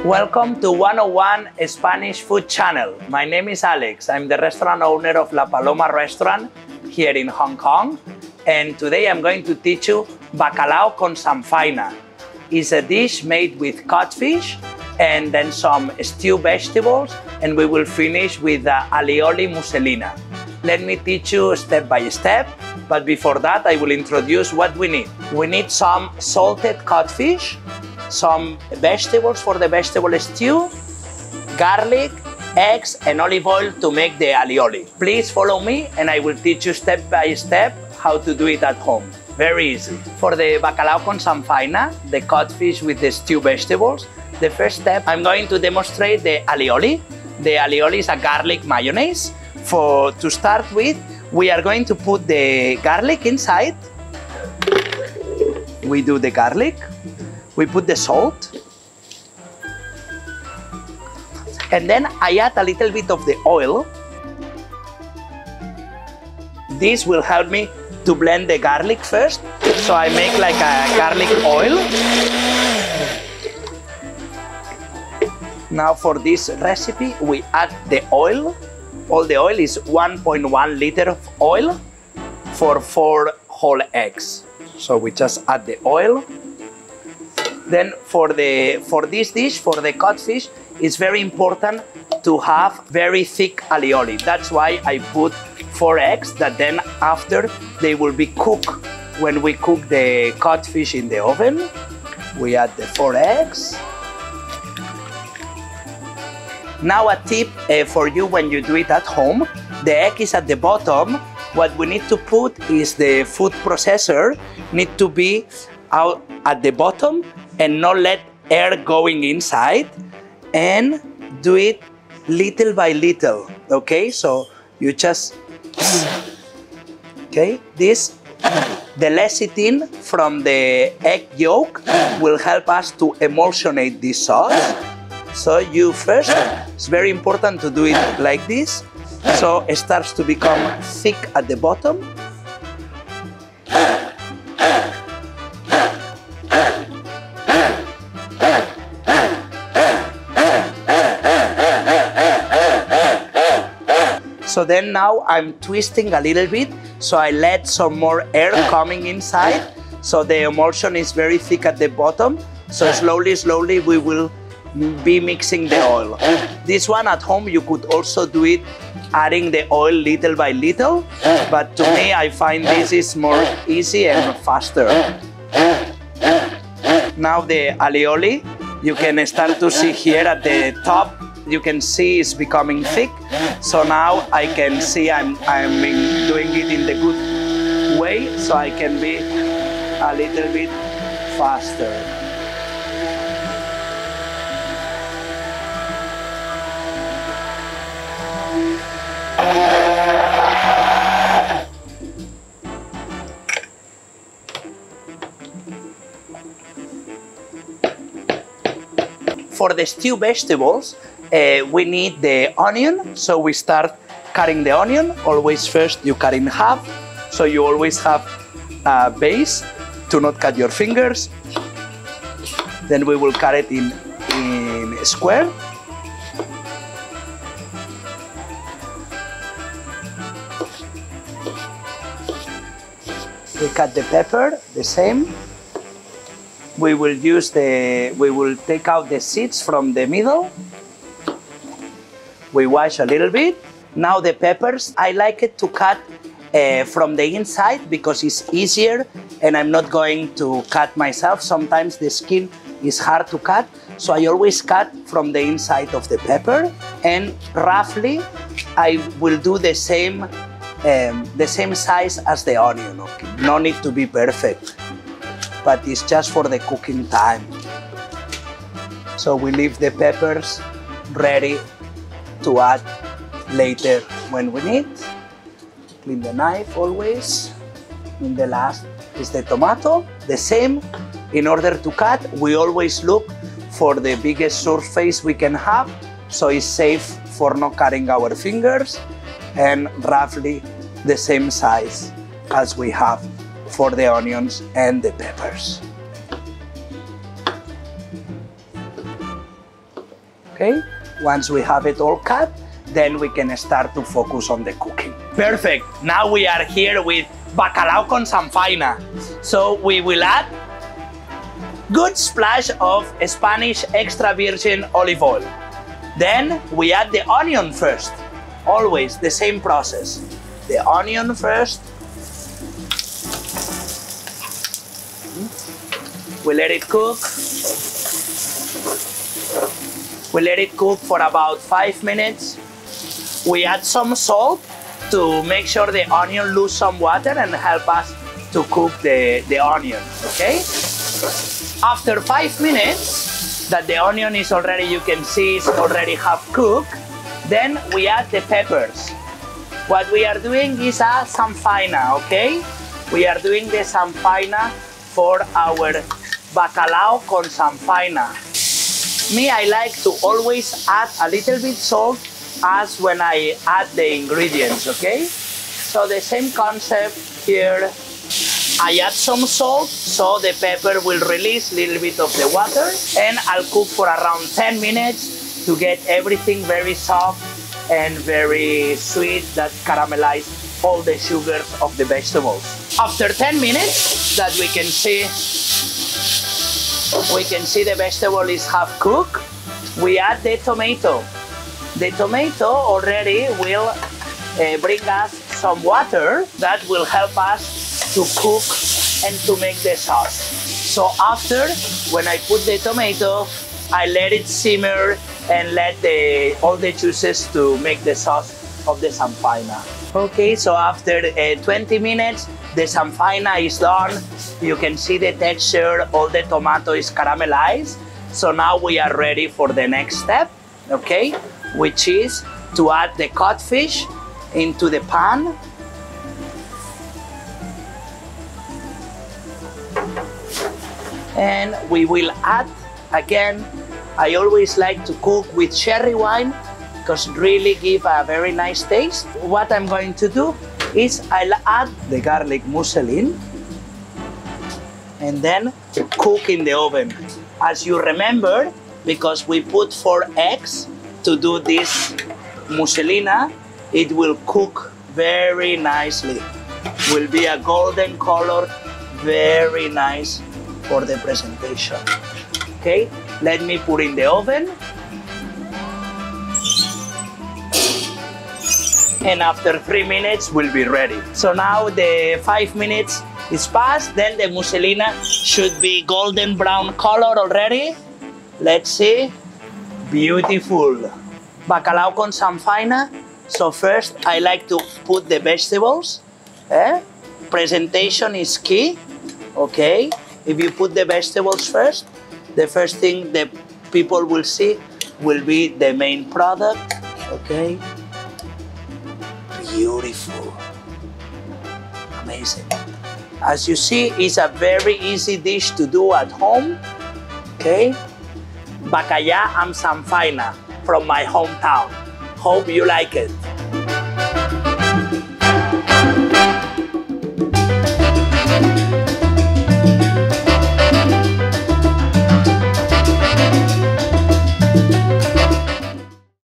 Welcome to 101 Spanish Food Channel. My name is Alex. I'm the restaurant owner of La Paloma restaurant here in Hong Kong. And today I'm going to teach you Bacalao con Samfaina. It's a dish made with codfish and then some stewed vegetables, and we will finish with alioli musselina. Let me teach you step by step, but before that I will introduce what we need. We need some salted codfish, some vegetables for the vegetable stew, garlic, eggs and olive oil to make the alioli. Please follow me and I will teach you step by step how to do it at home. Very easy. For the bacalao con samfaina, the codfish with the stew vegetables, the first step I'm going to demonstrate the alioli. The alioli is a garlic mayonnaise. To start with, we are going to put the garlic inside. We do the garlic. We put the salt. And then I add a little bit of the oil. This will help me to blend the garlic first. So I make like a garlic oil. Now for this recipe, we add the oil. All the oil is 1.1 liter of oil for 4 whole eggs. So we just add the oil. Then for this dish, for the codfish, it's very important to have very thick alioli. That's why I put 4 eggs that then after they will be cooked. When we cook the codfish in the oven, we add the 4 eggs. Now a tip for you when you do it at home, the egg is at the bottom. What we need to put is the food processor need to be out at the bottom and not let air going inside, and do it little by little, okay? So you just, okay, the lecithin from the egg yolk will help us to emulsionate this sauce. So you first, it's very important to do it like this. So it starts to become thick at the bottom. So then now I'm twisting a little bit, so I let some more air coming inside. So the emulsion is very thick at the bottom. So slowly we will be mixing the oil. This one at home you could also do it adding the oil little by little, but to me I find this is more easy and faster. Now the alioli, you can start to see here at the top, you can see it's becoming thick. So now I can see I'm doing it in the good way, so I can be a little bit faster. For the stew vegetables, we need the onion, so we start cutting the onion. Always first you cut in half, so you always have a base to not cut your fingers. Then we will cut it in square. We cut the pepper the same. We will take out the seeds from the middle. We wash a little bit. Now the peppers, I like it to cut from the inside because it's easier and I'm not going to cut myself. Sometimes the skin is hard to cut, so I always cut from the inside of the pepper, and roughly I will do the same size as the onion. Okay? No need to be perfect, but it's just for the cooking time. So we leave the peppers ready to add later when we need. Clean the knife always. In the last is the tomato. The same. In order to cut, we always look for the biggest surface we can have, so it's safe for not cutting our fingers, and roughly the same size as we have for the onions and the peppers. Okay? Once we have it all cut, then we can start to focus on the cooking. Perfect. Now we are here with Bacalao con Samfaina. So we will add good splash of Spanish extra virgin olive oil. Then we add the onion first. Always the same process. The onion first. We let it cook. We let it cook for about 5 minutes. We add some salt to make sure the onion lose some water and help us to cook the onion, okay? After 5 minutes that the onion is already, you can see it's already half cooked, then we add the peppers. What we are doing is a Samfaina, okay? We are doing the Samfaina for our Bacalao con Samfaina. Me, I like to always add a little bit salt as when I add the ingredients, okay? So the same concept here. I add some salt so the pepper will release a little bit of the water, and I'll cook for around 10 minutes to get everything very soft and very sweet that caramelize all the sugars of the vegetables. After 10 minutes that we can see the vegetable is half cooked, we add the tomato. The tomato already will bring us some water that will help us to cook and to make the sauce. So after, when I put the tomato, I let it simmer and let all the juices to make the sauce of the Samfaina. Okay, so after 20 minutes, the Samfaina is done. You can see the texture, all the tomato is caramelized. So now we are ready for the next step, okay? Which is to add the codfish into the pan. And we will add, again, I always like to cook with cherry wine because really give a very nice taste. What I'm going to do is I'll add the garlic mousseline and then cook in the oven. As you remember, because we put 4 eggs to do this mousselina, it will cook very nicely. Will be a golden color, very nice for the presentation. Okay, let me put in the oven. And after 3 minutes, we'll be ready. So now the 5 minutes is past, then the mousselina should be golden brown color already. Let's see, beautiful. Bacalao con Samfaina. So first, I like to put the vegetables. Presentation is key, okay? If you put the vegetables first, the first thing the people will see will be the main product, okay? Beautiful, amazing. As you see, it's a very easy dish to do at home, okay? Bacalao and Samfaina from my hometown. Hope you like it.